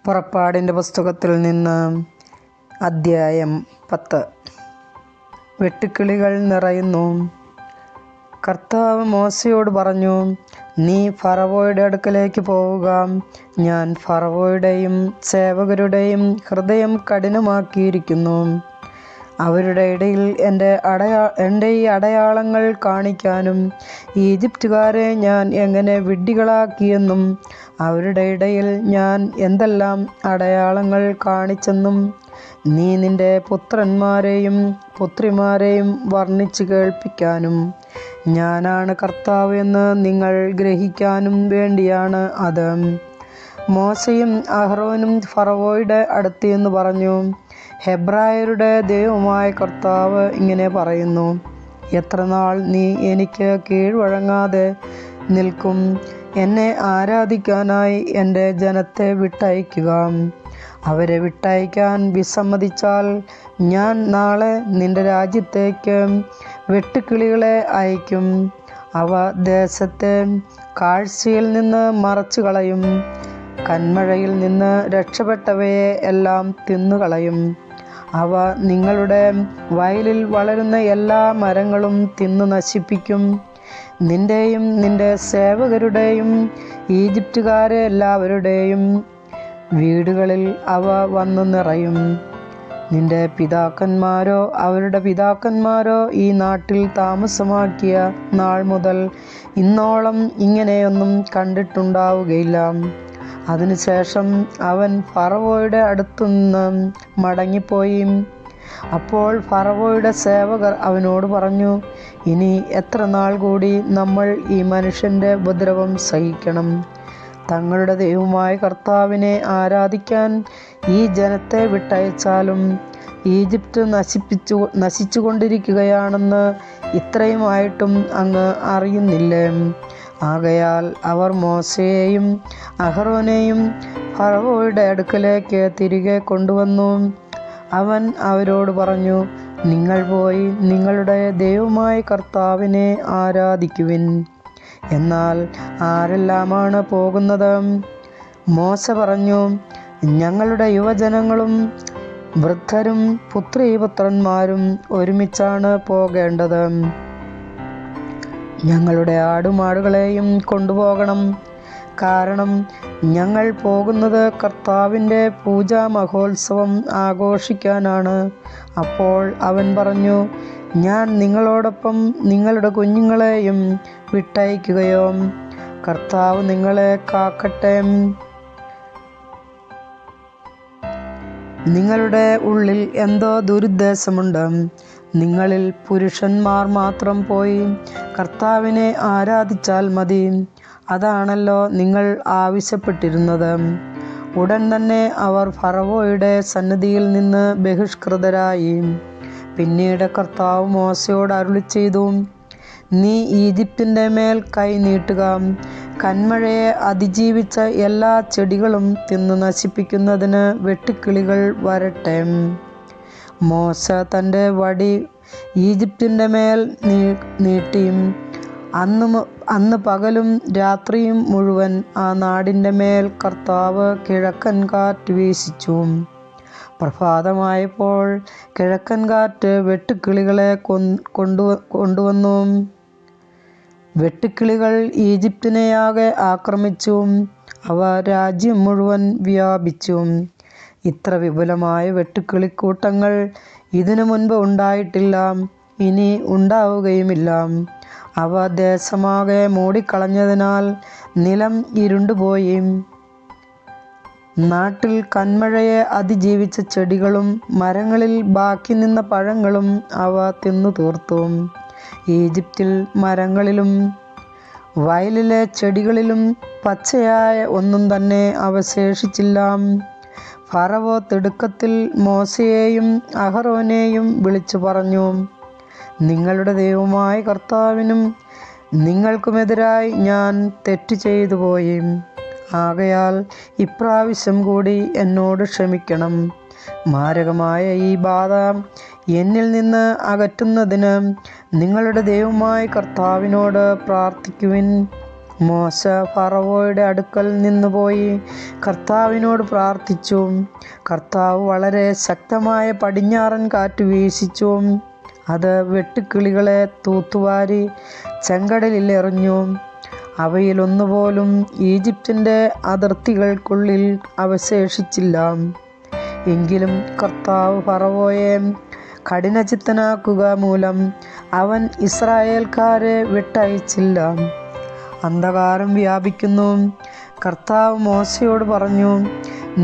പുറപ്പാടിൻ്റെ പുസ്തകത്തിൽ നിന്ന് അദ്ധ്യായം 10. വെട്ടുക്കിളികൾ നിറയുന്നു. കർത്താവ് മോശയോട് പറഞ്ഞു, നീ ഫറവോയുടെ അടുക്കലേക്ക് പോവുക. ഞാൻ ഫറവോയുടെയും സേവകരുടെയും ഹൃദയം കഠിനമാക്കിയിരിക്കുന്നു. അവരുടെ ഇടയിൽ എൻ്റെ ഈ അടയാളങ്ങൾ കാണിക്കാനും ഈജിപ്തുകാരെ ഞാൻ എങ്ങനെ വിഡ്ഢികളാക്കിയെന്നും അവരുടെ ഇടയിൽ ഞാൻ എന്തെല്ലാം അടയാളങ്ങൾ കാണിച്ചെന്നും നീ നിൻ്റെ പുത്രന്മാരെയും പുത്രിമാരെയും വർണ്ണിച്ചു കേൾപ്പിക്കാനും ഞാനാണ് കർത്താവ് എന്ന് നിങ്ങൾ ഗ്രഹിക്കാനും വേണ്ടിയാണ് അത്. മോശയും അഹ്റോനും ഫറവോയുടെ അടുത്ത് എന്ന് പറഞ്ഞു, ഹെബ്രായരുടെ ദൈവമായ കർത്താവ് ഇങ്ങനെ പറയുന്നു, എത്ര നാൾ നീ എനിക്ക് കീഴ്വഴങ്ങാതെ നിൽക്കും? എന്നെ ആരാധിക്കാനായി എൻ്റെ ജനത്തെ വിട്ടയക്കുക. അവരെ വിട്ടയക്കാൻ വിസമ്മതിച്ചാൽ ഞാൻ നാളെ നിൻ്റെ രാജ്യത്തേക്ക് വെട്ടുക്കിളികളെ അയക്കും. അവ ദേശത്തെ കാഴ്ചയിൽ നിന്ന് മറച്ചു കളയും. കന്മഴയിൽ നിന്ന് രക്ഷപ്പെട്ടവയെ എല്ലാം തിന്നുകളയും. അവ നിങ്ങളുടെ വയലിൽ വളരുന്ന എല്ലാ മരങ്ങളും തിന്നു നശിപ്പിക്കും. നിൻ്റെയും നിൻ്റെ സേവകരുടെയും ഈജിപ്തുകാരെ എല്ലാവരുടെയും വീടുകളിൽ അവ വന്നു നിറയും. നിൻ്റെ പിതാക്കന്മാരോ അവരുടെ പിതാക്കന്മാരോ ഈ നാട്ടിൽ താമസമാക്കിയ നാൾ മുതൽ ഇന്നോളം ഇങ്ങനെയൊന്നും കണ്ടിട്ടുണ്ടാവുകയില്ല. അതിനുശേഷം അവൻ ഫറവോയുടെ അടുത്തുനിന്ന് മടങ്ങിപ്പോയി. അപ്പോൾ ഫറവോയുടെ സേവകർ അവനോട് പറഞ്ഞു, ഇനി എത്ര നാൾ കൂടി നമ്മൾ ഈ മനുഷ്യൻ്റെ ഉപദ്രവം സഹിക്കണം? തങ്ങളുടെ ദൈവമായ കർത്താവിനെ ആരാധിക്കാൻ ഈ ജനത്തെ വിട്ടയച്ചാലും ഈജിപ്ത് നശിച്ചുകൊണ്ടിരിക്കുകയാണെന്ന് ഇത്രയുമായിട്ടും അങ്ങ് അറിയുന്നില്ലേ? ആകയാൽ അവർ മോശയെയും അഹ്റോനെയും ഫറവോയുടെ അടുക്കലേക്ക് തിരികെ കൊണ്ടുവന്നു. അവൻ അവരോട് പറഞ്ഞു, നിങ്ങൾ പോയി നിങ്ങളുടെ ദൈവമായ കർത്താവിനെ ആരാധിക്കുവിൻ. എന്നാൽ ആരെല്ലാമാണ് പോകുന്നത്? മോശ പറഞ്ഞു, ഞങ്ങളുടെ യുവജനങ്ങളും വൃദ്ധരും പുത്രീപുത്രന്മാരും ഒരുമിച്ചാണ് പോകേണ്ടത്. ഞങ്ങളുടെ ആടുമാടുകളെയും കൊണ്ടുപോകണം. കാരണം ഞങ്ങൾ പോകുന്നത് കർത്താവിൻ്റെ പൂജാ മഹോത്സവം ആഘോഷിക്കാനാണ്. അപ്പോൾ അവൻ പറഞ്ഞു, ഞാൻ നിങ്ങളോടൊപ്പം നിങ്ങളുടെ കുഞ്ഞുങ്ങളെയും വിട്ടയക്കുകയോ? കർത്താവ് നിങ്ങളെ കാക്കട്ടെ. നിങ്ങളുടെ ഉള്ളിൽ എന്തോ ദുരുദ്ദേശമുണ്ട്. നിങ്ങളിൽ പുരുഷന്മാർ മാത്രം പോയി കർത്താവിനെ ആരാധിച്ചാൽ മതി. അതാണല്ലോ നിങ്ങൾ ആവശ്യപ്പെട്ടിരുന്നത്. ഉടൻ തന്നെ അവർ ഫറവോയുടെ സന്നിധിയിൽ നിന്ന് ബഹിഷ്കൃതരായി. പിന്നീട് കർത്താവ് മോശയോട് അരുളിച്ചെയ്തു, നീ ഈജിപ്തിൻ്റെ മേൽ കൈ നീട്ടുക. കന്മഴയെ അതിജീവിച്ച എല്ലാ ചെടികളും തിന്നു നശിപ്പിക്കുന്നതിന് വെട്ടുക്കിളികൾ വരട്ടെ. മോശ തൻ്റെ വടി ഈജിപ്തിൻ്റെ മേൽ നീട്ടി. അന്ന് പകലും രാത്രിയും മുഴുവൻ ആ നാടിൻ്റെ മേൽ കർത്താവ് കിഴക്കൻ കാറ്റ് വീശിച്ചു. പ്രഭാതമായപ്പോൾ കിഴക്കൻ കാറ്റ് വെട്ടുക്കിളികളെ കൊണ്ടുവന്നു. വെട്ടുക്കിളികൾ ഈജിപ്തിനെയാകെ ആക്രമിച്ചു. അവ രാജ്യം മുഴുവൻ വ്യാപിച്ചു. ഇത്ര വിപുലമായ വെട്ടുക്കിളിക്കൂട്ടങ്ങൾ ഇതിനു മുൻപ് ഉണ്ടായിട്ടില്ല, ഇനി ഉണ്ടാവുകയുമില്ല. അവ ദേശമാകെ മൂടിക്കളഞ്ഞതിനാൽ നിലം ഇരുണ്ടുപോയി. നാട്ടിൽ കന്മഴയെ അതിജീവിച്ച ചെടികളും മരങ്ങളിൽ ബാക്കി നിന്ന പഴങ്ങളും അവ തിന്നു തീർത്തു. ഈജിപ്തിൽ മരങ്ങളിലും വയലിലെ ചെടികളിലും പച്ചയായ ഒന്നും തന്നെ അവശേഷിച്ചില്ല. ഫറവോ തിടുക്കത്തിൽ മോശയെയും അഹ്റോനെയും വിളിച്ചു പറഞ്ഞു, നിങ്ങളുടെ ദൈവമായ കർത്താവിനും നിങ്ങൾക്കുമെതിരായി ഞാൻ തെറ്റ് ചെയ്തു പോയി. ആകയാൽ ഇപ്രാവശ്യം കൂടി എന്നോട് ക്ഷമിക്കണം. മാരകമായ ഈ ബാധ എന്നിൽ നിന്ന് അകറ്റുന്നതിന് നിങ്ങളുടെ ദൈവമായ കർത്താവിനോട് പ്രാർത്ഥിക്കുവിൻ. മോശ ഫറവോയുടെ അടുക്കൽ നിന്ന് പോയി കർത്താവിനോട് പ്രാർത്ഥിച്ചു. കർത്താവ് വളരെ ശക്തമായ പടിഞ്ഞാറൻ കാറ്റ് വീശിച്ചു. അത് വെട്ടുക്കിളികളെ തൂത്തുവാരി ചെങ്കടലിൽ എറിഞ്ഞു. അവയിലൊന്നുപോലും ഈജിപ്തിൻ്റെ അതിർത്തികൾക്കുള്ളിൽ അവശേഷിച്ചില്ല. എങ്കിലും കർത്താവ് ഫറവോയെ കഠിനചിത്തനാക്കുക മൂലം അവൻ ഇസ്രായേൽക്കാരെ വിട്ടയച്ചില്ല. അന്ധകാരം വ്യാപിക്കുന്നു. കർത്താവ് മോശയോട് പറഞ്ഞു,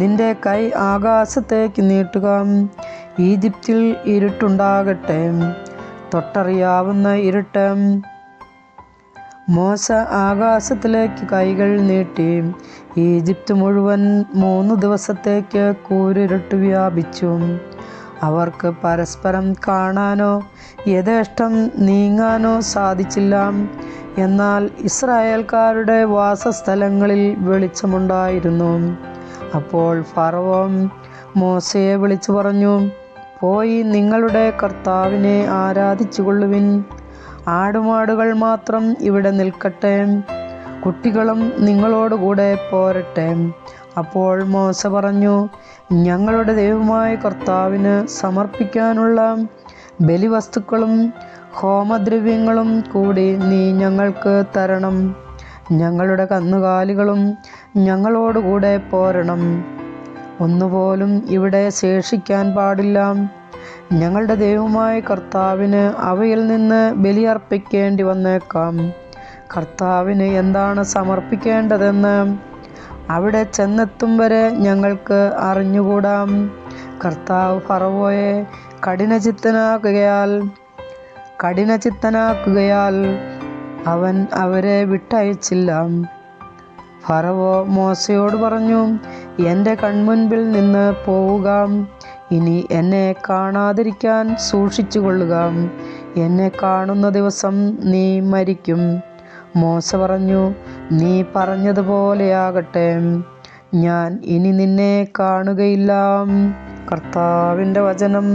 നിന്റെ കൈ ആകാശത്തേക്ക് നീട്ടുക, ഈജിപ്തിൽ ഇരുട്ടുണ്ടാകട്ടെ, തൊട്ടറിയാവുന്ന ഇരുട്ട്. മോശ ആകാശത്തിലേക്ക് കൈകൾ നീട്ടി. ഈജിപ്ത് മുഴുവൻ 3 ദിവസത്തേക്ക് കൂരിരുട്ട് വ്യാപിച്ചു. അവർക്ക് പരസ്പരം കാണാനോ യഥേഷ്ടം നീങ്ങാനോ സാധിച്ചില്ല. എന്നാൽ ഇസ്രായേൽക്കാരുടെ വാസസ്ഥലങ്ങളിൽ വെളിച്ചമുണ്ടായിരുന്നു. അപ്പോൾ ഫറവോ മോശയെ വിളിച്ചു പറഞ്ഞു, പോയി നിങ്ങളുടെ കർത്താവിനെ ആരാധിച്ചുകൊള്ളുവിൻ. ആടുമാടുകൾ മാത്രം ഇവിടെ നിൽക്കട്ടെ, കുട്ടികളും നിങ്ങളോടുകൂടെ പോരട്ടെ. അപ്പോൾ മോശ പറഞ്ഞു, ഞങ്ങളുടെ ദൈവമായ കർത്താവിന് സമർപ്പിക്കാനുള്ള ബലിവസ്തുക്കളും ഹോമദ്രവ്യങ്ങളും കൂടി നീ ഞങ്ങൾക്ക് തരണം. ഞങ്ങളുടെ കന്നുകാലികളും ഞങ്ങളോടുകൂടെ പോരണം. ഒന്നുപോലും ഇവിടെ ശേഷിക്കാൻ പാടില്ല. ഞങ്ങളുടെ ദൈവമായ കർത്താവിന് അവയിൽ നിന്ന് ബലിയർപ്പിക്കേണ്ടി വന്നേക്കാം. കർത്താവിന് എന്താണ് സമർപ്പിക്കേണ്ടതെന്ന് അവിടെ ചെന്നെത്തും വരെ ഞങ്ങൾക്ക് അറിഞ്ഞുകൂടാ. കർത്താവ് ഫറവോയെ കഠിനചിത്തനാക്കുകയാൽ അവൻ അവരെ വിട്ടയച്ചില്ല. ഫറവോ മോശയോട് പറഞ്ഞു, എൻ്റെ കൺമുൻപിൽ നിന്ന് പോവുക. ഇനി എന്നെ കാണാതിരിക്കാൻ സൂക്ഷിച്ചുകൊള്ളുക. എന്നെ കാണുന്ന ദിവസം നീ മരിക്കും. മോശ പറഞ്ഞു, നീ പറഞ്ഞതുപോലെയാകട്ടെ, ഞാൻ ഇനി നിന്നെ കാണുകയില്ല. കർത്താവിൻ്റെ വചനം.